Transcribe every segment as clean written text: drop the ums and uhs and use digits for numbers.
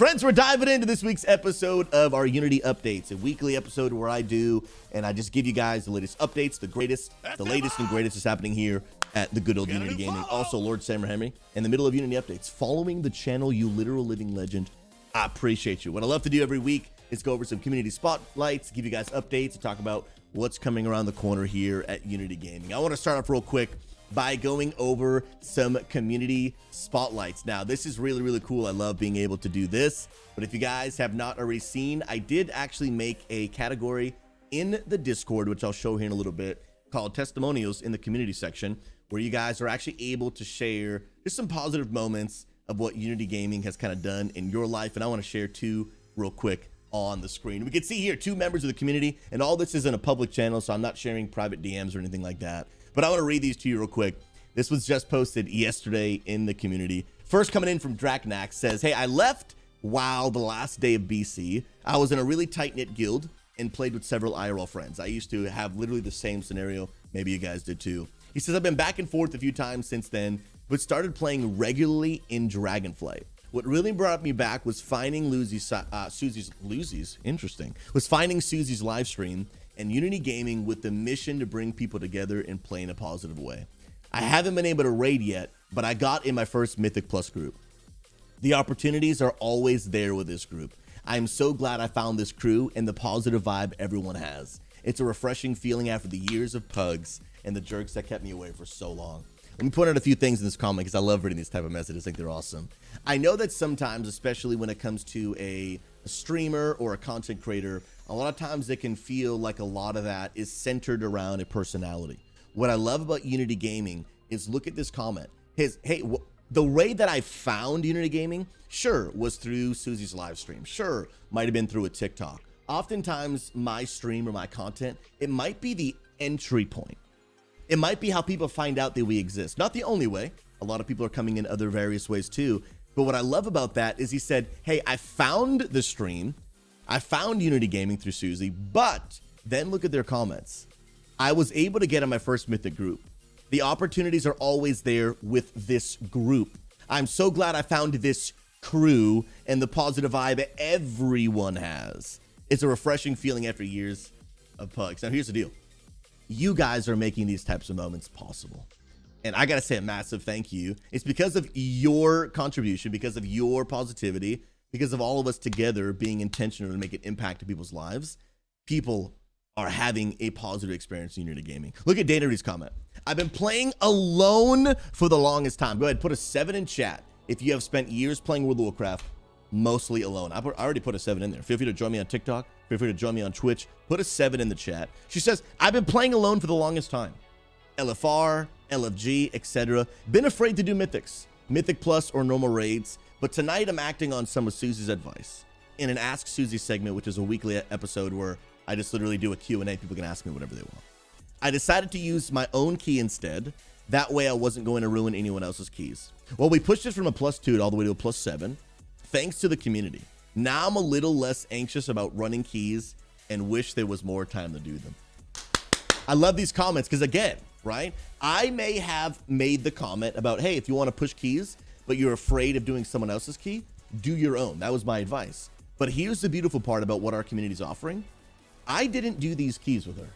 Friends, we're diving into this week's episode of our Unity Updates, a weekly episode where I just give you guys the latest updates, the latest and greatest is happening here at the good old Unity Gaming. Also, Lord Samer Henry, in the middle of Unity Updates, following the channel, you literal living legend. I appreciate you. What I love to do every week is go over some community spotlights, give you guys updates, and talk about what's coming around the corner here at Unity Gaming. I want to start off real quick by going over some community spotlights. Now, this is really, really cool. I love being able to do this. But if you guys have not already seen, I did actually make a category in the Discord, which I'll show here in a little bit, called Testimonials in the community section, where you guys are actually able to share just some positive moments of what Unity Gaming has kind of done in your life. And I want to share two real quick on the screen. We can see here two members of the community, and all this is in a public channel, so I'm not sharing private DMs or anything like that. But I want to read these to you real quick. This was just posted yesterday in the community. First, coming in from Draknax, says, hey, I left WoW the last day of BC. I was in a really tight-knit guild and played with several IRL friends. I used to have literally the same scenario. Maybe you guys did too. He says, I've been back and forth a few times since then, but started playing regularly in Dragonflight. What really brought me back was finding Susie's live stream and Unity Gaming with the mission to bring people together and play in a positive way. I haven't been able to raid yet, but I got in my first Mythic Plus group. The opportunities are always there with this group. I am so glad I found this crew and the positive vibe everyone has. It's a refreshing feeling after the years of pugs and the jerks that kept me away for so long. Let me point out a few things in this comment because I love reading these type of messages. I think they're awesome. I know that sometimes, especially when it comes to a streamer or a content creator, a lot of times it can feel like a lot of that is centered around a personality. What I love about Unity Gaming is, look at this comment. The way that I found Unity Gaming, sure, was through Susie's live stream. Sure, might have been through a TikTok. Oftentimes, my stream or my content, it might be the entry point. It might be how people find out that we exist. Not the only way. A lot of people are coming in other various ways too. But what I love about that is he said, hey, I found the stream. I found Unity Gaming through Susie, but then look at their comments. I was able to get in my first Mythic group. The opportunities are always there with this group. I'm so glad I found this crew and the positive vibe everyone has. It's a refreshing feeling after years of pugs. Now, here's the deal. You guys are making these types of moments possible. And I got to say a massive thank you. It's because of your contribution, because of your positivity, because of all of us together being intentional to make an impact to people's lives. People are having a positive experience in Unity Gaming. Look at Danary's comment. I've been playing alone for the longest time. Go ahead, put a 7 in chat if you have spent years playing World of Warcraft mostly alone. I already put a 7 in there. Feel free to join me on TikTok. Feel free to join me on Twitch. Put a 7 in the chat. She says, I've been playing alone for the longest time. LFR, LFG, etc. Been afraid to do Mythics, Mythic Plus or normal raids, but tonight I'm acting on some of Susie's advice in an Ask Susie segment, which is a weekly episode where I just literally do a Q&A. People can ask me whatever they want. I decided to use my own key instead. That way I wasn't going to ruin anyone else's keys. Well, we pushed it from a +2 all the way to a +7, thanks to the community. Now I'm a little less anxious about running keys and wish there was more time to do them. I love these comments because, again, right? I may have made the comment about, hey, if you want to push keys, but you're afraid of doing someone else's key, do your own. That was my advice. But here's the beautiful part about what our community is offering. I didn't do these keys with her.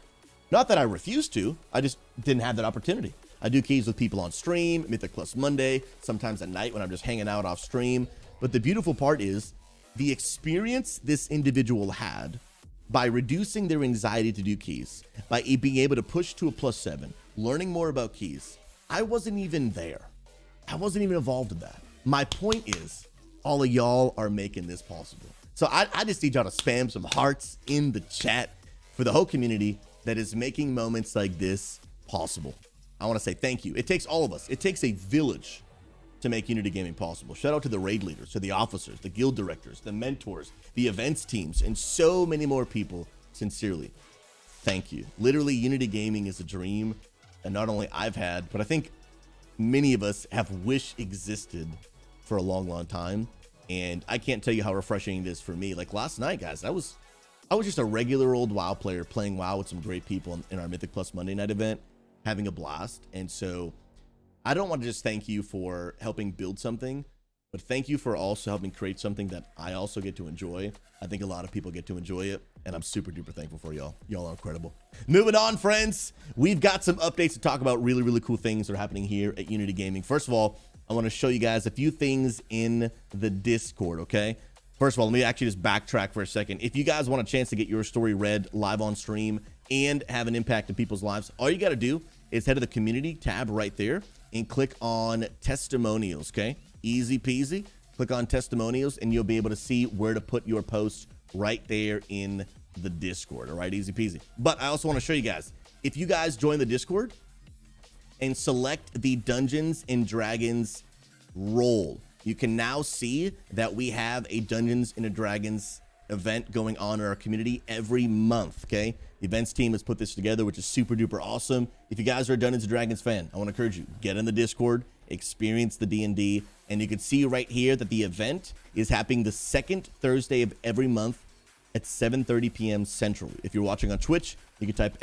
Not that I refused to, I just didn't have that opportunity. I do keys with people on stream, Mythic Plus Monday, sometimes at night when I'm just hanging out off stream. But the beautiful part is the experience this individual had by reducing their anxiety to do keys, by being able to push to a +7, learning more about keys. I wasn't even there. I wasn't even involved in that. My point is, all of y'all are making this possible. So I just need y'all to spam some hearts in the chat for the whole community that is making moments like this possible. I want to say thank you. It takes all of us. It takes a village to make Unity Gaming possible. Shout out to the raid leaders, to the officers, the guild directors, the mentors, the events teams, and so many more people. Sincerely, thank you. Literally, Unity Gaming is a dream, and not only I've had, but I think many of us have wished existed for a long, long time. And I can't tell you how refreshing it is for me. Like last night, guys, I was just a regular old WoW player playing WoW with some great people in our Mythic Plus Monday night event, having a blast. And so I don't want to just thank you for helping build something, but thank you for also helping create something that I also get to enjoy. I think a lot of people get to enjoy it, and I'm super duper thankful for y'all. Y'all are incredible. Moving on, friends. We've got some updates to talk about, really, really cool things that are happening here at Unity Gaming. First of all, I want to show you guys a few things in the Discord, okay? First of all, let me actually just backtrack for a second. If you guys want a chance to get your story read live on stream and have an impact in people's lives, all you got to do is head to the community tab right there and click on testimonials, okay? Easy peasy. Click on testimonials and you'll be able to see where to put your post right there in the Discord, all right? Easy peasy. But I also want to show you guys, if you guys join the Discord and select the Dungeons and Dragons role, you can now see that we have a Dungeons and Dragons event going on in our community every month, okay? The events team has put this together, which is super duper awesome. If you guys are a Dungeons and Dragons fan, I want to encourage you, get in the Discord, experience the D&D, and you can see right here that the event is happening the second Thursday of every month at 7:30 p.m. Central. If you're watching on Twitch, you can type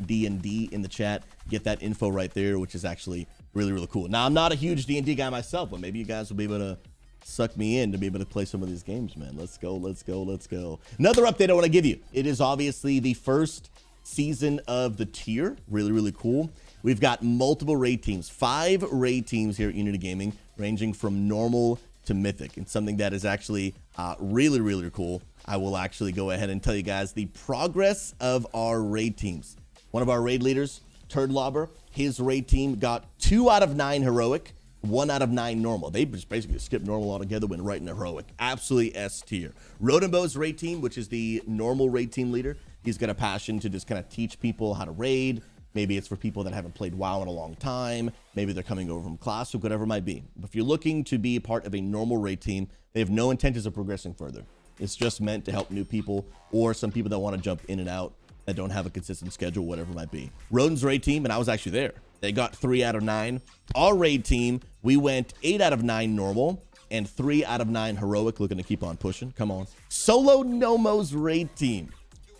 !D&D in the chat, get that info right there, which is actually really, really cool. Now, I'm not a huge D&D guy myself, but maybe you guys will be able to suck me in to be able to play some of these games, man. Let's go, let's go, let's go. Another update I want to give you. It is obviously the first season of the tier. Really, really cool. We've got multiple raid teams, 5 raid teams here at Unity Gaming, ranging from normal to mythic, and something that is actually really, really cool. I will actually go ahead and tell you guys the progress of our raid teams. One of our raid leaders, Turdlobber, his raid team got 2 out of 9 heroic, 1 out of 9 normal. They just basically skipped normal altogether, went right into heroic. Absolutely S tier. Rodinbow's raid team, which is the normal raid team leader, he's got a passion to just kind of teach people how to raid. Maybe it's for people that haven't played WoW in a long time. Maybe they're coming over from Classic, whatever it might be. But if you're looking to be part of a normal raid team, they have no intentions of progressing further. It's just meant to help new people or some people that want to jump in and out that don't have a consistent schedule, whatever it might be. Rodin's raid team, and I was actually there, they got 3 out of 9. Our raid team, we went 8 out of 9 normal and 3 out of 9 heroic, looking to keep on pushing. Come on. Solo Nomo's raid team,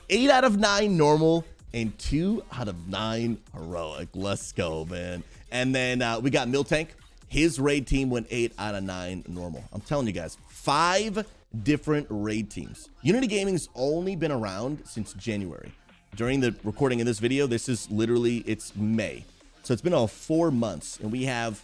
8 out of 9 normal and 2 out of 9 heroic. Let's go, man. And then we got Miltank. His raid team went 8 out of 9 normal. I'm telling you guys, 5 different raid teams. Unity Gaming's only been around since January. During the recording of this video, this is literally, it's May. So it's been all 4 months, and we have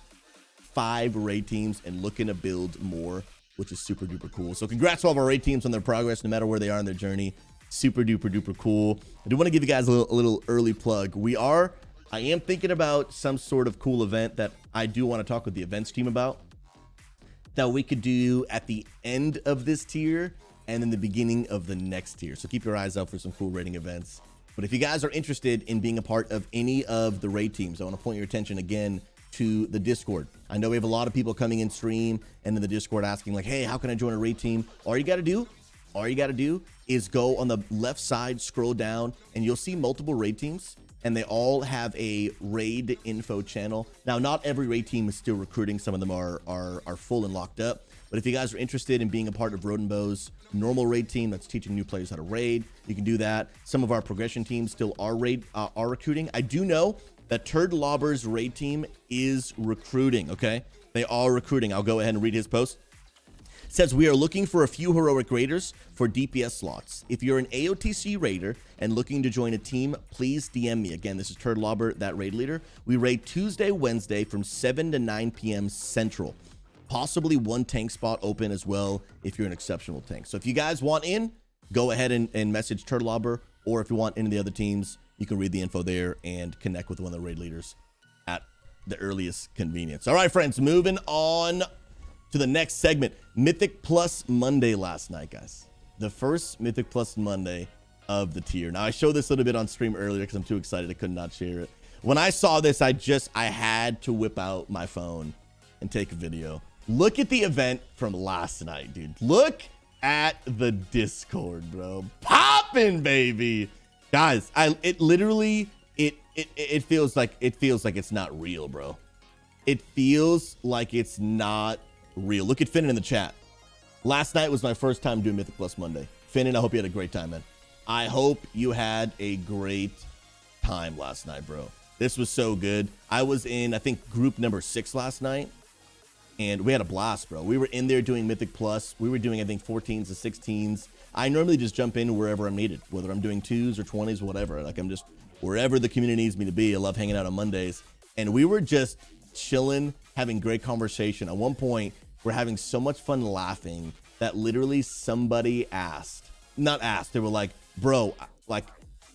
5 raid teams and looking to build more, which is super duper cool. So congrats to all of our raid teams on their progress, no matter where they are in their journey. Super duper duper cool. I do want to give you guys a little early plug. I am thinking about some sort of cool event that I do want to talk with the events team about, that we could do at the end of this tier and in the beginning of the next tier. So keep your eyes out for some cool raiding events. But if you guys are interested in being a part of any of the raid teams, I want to point your attention again to the Discord. I know we have a lot of people coming in stream and in the Discord asking like, hey, how can I join a raid team? All you got to do is go on the left side, scroll down, and you'll see multiple raid teams, and they all have a raid info channel. Now, not every raid team is still recruiting. Some of them are full and locked up. But if you guys are interested in being a part of Rodinbow's normal raid team that's teaching new players how to raid, you can do that. Some of our progression teams still are recruiting. I do know that Turdlobber's raid team is recruiting, okay? They are recruiting. I'll go ahead and read his post. It says, we are looking for a few heroic raiders for DPS slots. If you're an AOTC raider and looking to join a team, please DM me. Again, this is Turdlobber, that raid leader. We raid Tuesday, Wednesday from 7 to 9 p.m. Central. Possibly 1 tank spot open as well if you're an exceptional tank. So if you guys want in, go ahead and message Turdlobber, or if you want any of the other teams, you can read the info there and connect with one of the raid leaders at the earliest convenience. All right, friends, moving on to the next segment. Mythic Plus Monday last night, guys. The first Mythic Plus Monday of the tier. Now, I showed this a little bit on stream earlier because I'm too excited I could not share it. When I saw this, I had to whip out my phone and take a video. Look at the event from last night, dude. Look at the Discord, bro. Poppin', baby. Guys, it literally feels like it's not real, bro. It feels like it's not real. Look at Finnan in the chat. Last night was my first time doing Mythic Plus Monday. Finnan, I hope you had a great time, man. I hope you had a great time last night, bro. This was so good. I was in, I think, group number 6 last night. and we had a blast, bro. We were in there doing Mythic Plus. We were doing, I think, 14s to 16s. I normally just jump in wherever I'm needed, whether I'm doing 2s or 20s, whatever. Like, I'm just wherever the community needs me to be. I love hanging out on Mondays. And we were just chilling, having great conversation. At one point, we're having so much fun laughing that literally somebody they were like, bro, like,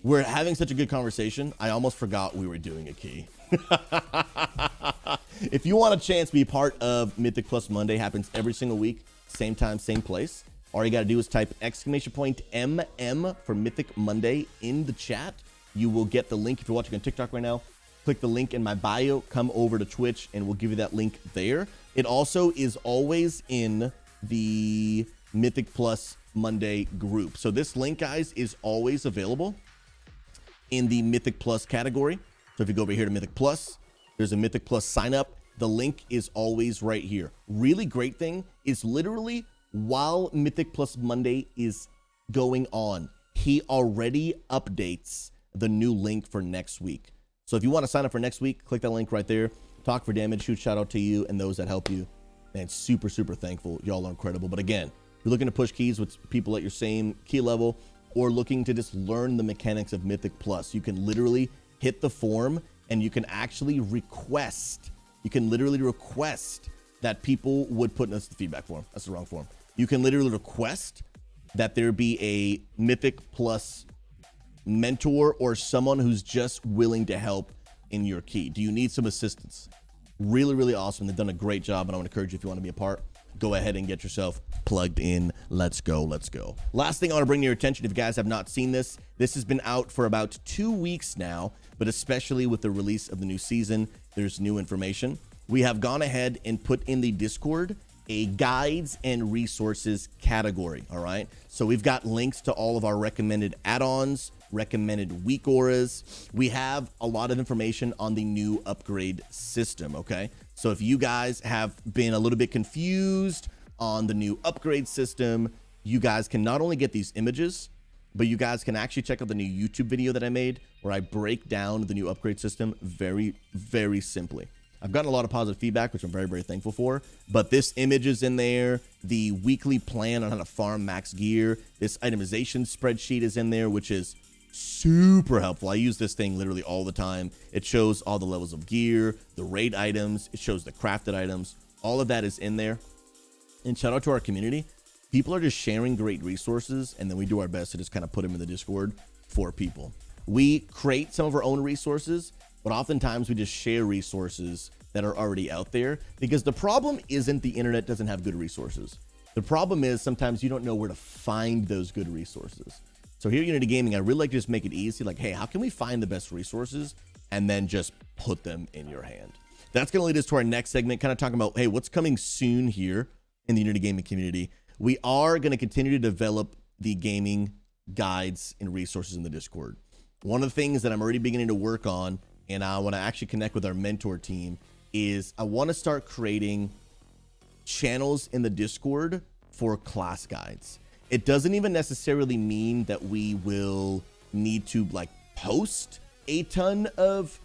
we're having such a good conversation, I almost forgot we were doing a key. If you want a chance to be part of Mythic Plus Monday, happens every single week, same time, same place. All you got to do is type !MM for Mythic Monday in the chat. You will get the link. If you're watching on TikTok right now, click the link in my bio, come over to Twitch, and we'll give you that link there. It also is always in the Mythic Plus Monday group. So this link, guys, is always available in the Mythic Plus category. So if you go over here to Mythic Plus, there's a Mythic Plus sign up. The link is always right here. Really great thing is literally while Mythic Plus Monday is going on, he already updates the new link for next week. So if you want to sign up for next week, click that link right there. Talk for Damage, huge shout out to you and those that help you. Man, super, super thankful. Y'all are incredible. But again, if you're looking to push keys with people at your same key level or looking to just learn the mechanics of Mythic Plus, you can literally hit the form and you can actually request. You can literally request that people would put in the feedback form. That's the wrong form. You can literally request that there be a Mythic Plus mentor or someone who's just willing to help in your key. Do you need some assistance? Really, really awesome. They've done a great job, and I want to encourage you, if you want to be a part, go ahead and get yourself plugged in. Let's go. Let's go. Last thing I want to bring to your attention, if you guys have not seen this, this has been out for about 2 weeks now, but especially with the release of the new season, there's new information. We have gone ahead and put in the Discord a guides and resources category. All right. So we've got links to all of our recommended add-ons, recommended weak auras. We have a lot of information on the new upgrade system. Okay. So if you guys have been a little bit confused on the new upgrade system, you guys can not only get these images, but you guys can actually check out the new YouTube video that I made where I break down the new upgrade system very, very simply. I've gotten a lot of positive feedback, which I'm very, very thankful for, but this image is in there. The weekly plan on how to farm max gear. This itemization spreadsheet is in there, which is super helpful. I use this thing literally all the time. It shows all the levels of gear, the raid items. It shows the crafted items. All of that is in there. And shout out to our community. People are just sharing great resources, and then we do our best to just kind of put them in the Discord for people. We create some of our own resources, but oftentimes we just share resources that are already out there, because the problem isn't the internet doesn't have good resources. The problem is sometimes you don't know where to find those good resources. So here at Unity Gaming, I really like to just make it easy. Like, hey, how can we find the best resources and then just put them in your hand? That's going to lead us to our next segment, kind of talking about, hey, what's coming soon here in the Unity Gaming community. We are going to continue to develop the gaming guides and resources in the Discord. One of the things that I'm already beginning to work on, and I want to actually connect with our mentor team, is I want to start creating channels in the Discord for class guides. It doesn't even necessarily mean that we will need to like post a ton of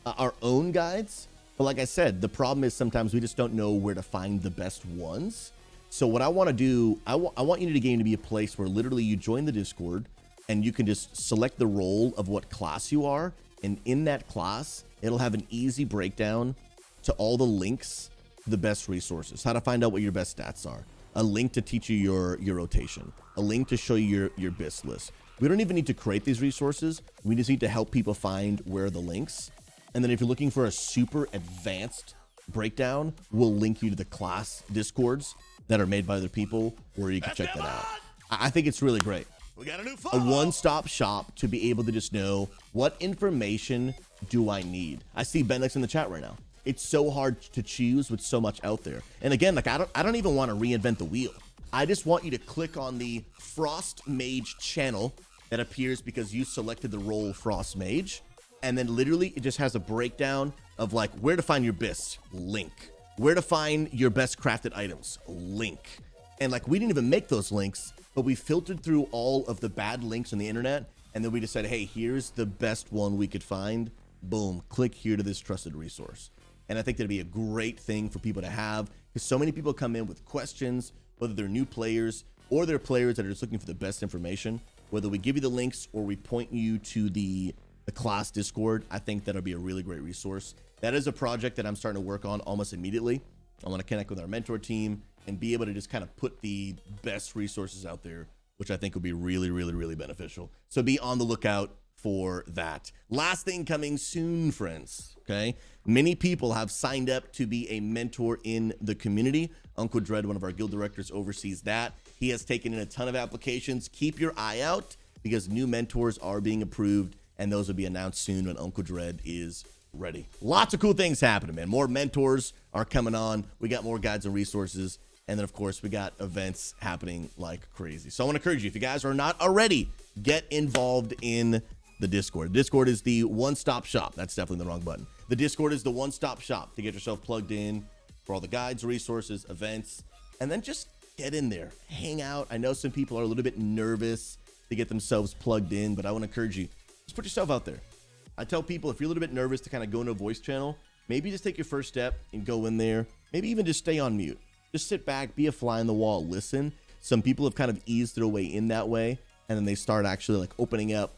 our own guides. But like I said, the problem is sometimes we just don't know where to find the best ones. So what I want to do, I want Unity Gaming to be a place where literally you join the Discord and you can just select the role of what class you are. And in that class, it'll have an easy breakdown to all the links to the best resources, how to find out what your best stats are, a link to teach you your rotation, a link to show you your BIS list. We don't even need to create these resources. We just need to help people find where are the links. And then if you're looking for a super advanced breakdown, we'll link you to the class Discords that are made by other people where you can check that out. I think it's really great. We got A one-stop shop to be able to just know what information do I need. I see Bendix in the chat right now. It's so hard to choose with so much out there. And again, like I don't even want to reinvent the wheel. I just want you to click on the Frost Mage channel that appears because you selected the role Frost Mage. And then literally it just has a breakdown of like where to find your BIS, link. Where to find your best crafted items, link. And like we didn't even make those links, but we filtered through all of the bad links on the internet. And then we decided, hey, here's the best one we could find. Boom, click here to this trusted resource. And I think that'd be a great thing for people to have. because so many people come in with questions, whether they're new players or they're players that are just looking for the best information. Whether we give you the links or we point you to the class Discord, I think that'll be a really great resource. That is a project that I'm starting to work on almost immediately. I want to connect with our mentor team and be able to just kind of put the best resources out there, which I think will be really, really, really beneficial. So be on the lookout for that. Last thing coming soon, friends. Okay. Many people have signed up to be a mentor in the community. Uncle Dread, one of our guild directors, oversees that. He has taken in a ton of applications. Keep your eye out because new mentors are being approved, and those will be announced soon when Uncle Dread is ready. Lots of cool things happening, man. More mentors are coming on. We got more guides and resources. And then, of course, we got events happening like crazy. So I want to encourage you, if you guys are not already, get involved in the Discord. Discord is the one-stop shop. That's definitely the wrong button. The Discord is the one-stop shop to get yourself plugged in for all the guides, resources, events, and then just get in there, hang out. I know some people are a little bit nervous to get themselves plugged in, but I want to encourage you, just put yourself out there. I tell people, if you're a little bit nervous to kind of go into a voice channel, maybe just take your first step and go in there. Maybe even just stay on mute. Just sit back, be a fly on the wall, listen. Some people have kind of eased their way in that way, and then they start actually like opening up,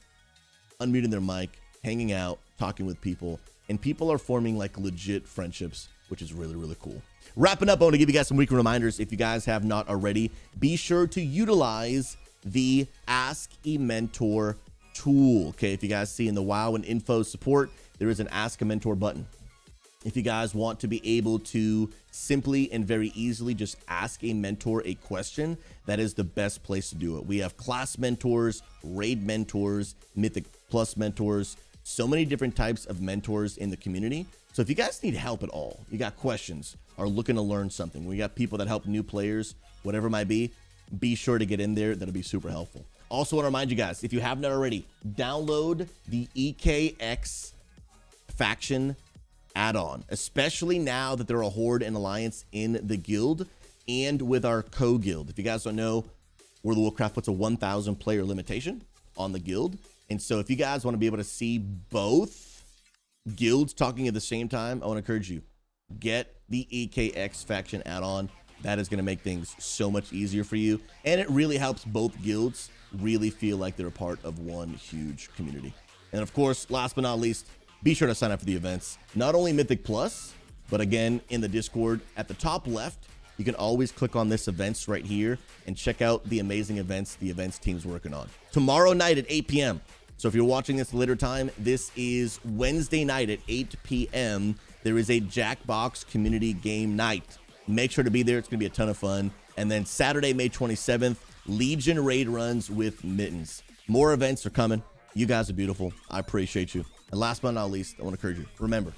unmuting their mic, hanging out, talking with people, and people are forming like legit friendships, which is really, really cool. Wrapping up, I want to give you guys some weekly reminders. If you guys have not already, be sure to utilize the Ask a Mentor tool. Okay, if you guys see in the WoW and info support, there is an Ask a Mentor button. If you guys want to be able to simply and very easily just ask a mentor a question, that is the best place to do it. We have class mentors, raid mentors, Mythic Plus mentors, so many different types of mentors in the community. So if you guys need help at all, you got questions, are looking to learn something, we got people that help new players, whatever it might be sure to get in there. That'll be super helpful. Also want to remind you guys, if you have not already, download the EKX faction add-on, especially now that there are a horde and alliance in the guild and with our co-guild. If you guys don't know, World of Warcraft puts a 1,000 player limitation on the guild. And so if you guys want to be able to see both guilds talking at the same time, I want to encourage you, get the EKX faction add-on. That is going to make things so much easier for you. And it really helps both guilds really feel like they're a part of one huge community. And of course, last but not least, be sure to sign up for the events, not only Mythic Plus, but again, in the Discord at the top left, you can always click on this events right here and check out the amazing events the events team's working on. Tomorrow night at 8 p.m. So if you're watching this later time, this is Wednesday night at 8 p.m. There is a Jackbox community game night. Make sure to be there. It's going to be a ton of fun. And then Saturday, May 27th, Legion raid runs with Mittens. More events are coming. You guys are beautiful. I appreciate you. And last but not least, I want to encourage you. Remember,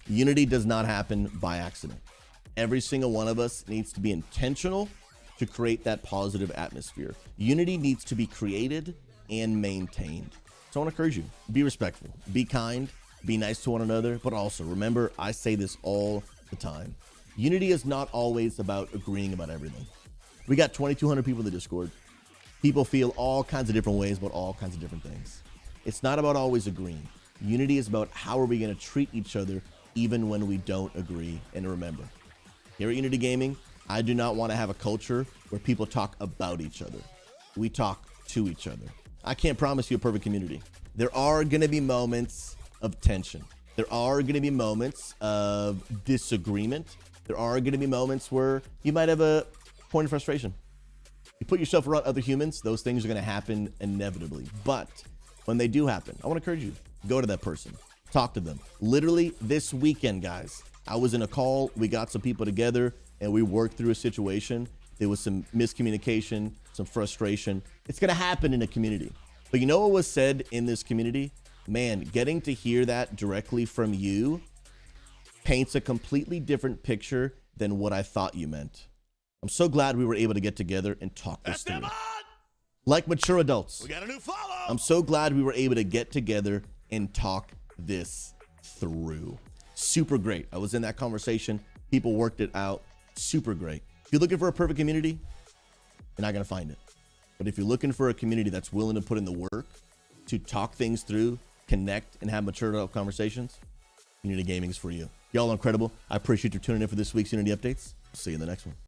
unity does not happen by accident. Every single one of us needs to be intentional to create that positive atmosphere. Unity needs to be created and maintained. So I want to encourage you. Be respectful. Be kind. Be nice to one another. But also, remember, I say this all the time. Unity is not always about agreeing about everything. We got 2,200 people in the Discord. People feel all kinds of different ways about all kinds of different things. It's not about always agreeing. Unity is about how are we going to treat each other even when we don't agree. And remember, here at Unity Gaming, I do not want to have a culture where people talk about each other. We talk to each other. I can't promise you a perfect community. There are going to be moments of tension. There are going to be moments of disagreement. There are going to be moments where you might have a point of frustration. You put yourself around other humans, those things are going to happen inevitably. But when they do happen, I want to encourage you, go to that person, talk to them. Literally this weekend, guys, I was in a call. We got some people together and we worked through a situation. There was some miscommunication, some frustration. It's going to happen in a community. But you know what was said in this community? Man, getting to hear that directly from you paints a completely different picture than what I thought you meant. I'm so glad we were able to get together and talk this through. Like mature adults. We got a new follow. I'm so glad we were able to get together and talk this through. Super great. I was in that conversation. People worked it out. Super great. If you're looking for a perfect community, you're not going to find it. But if you're looking for a community that's willing to put in the work to talk things through, connect, and have mature adult conversations, Unity Gaming is for you. Y'all are incredible. I appreciate you tuning in for this week's Unity Updates. See you in the next one.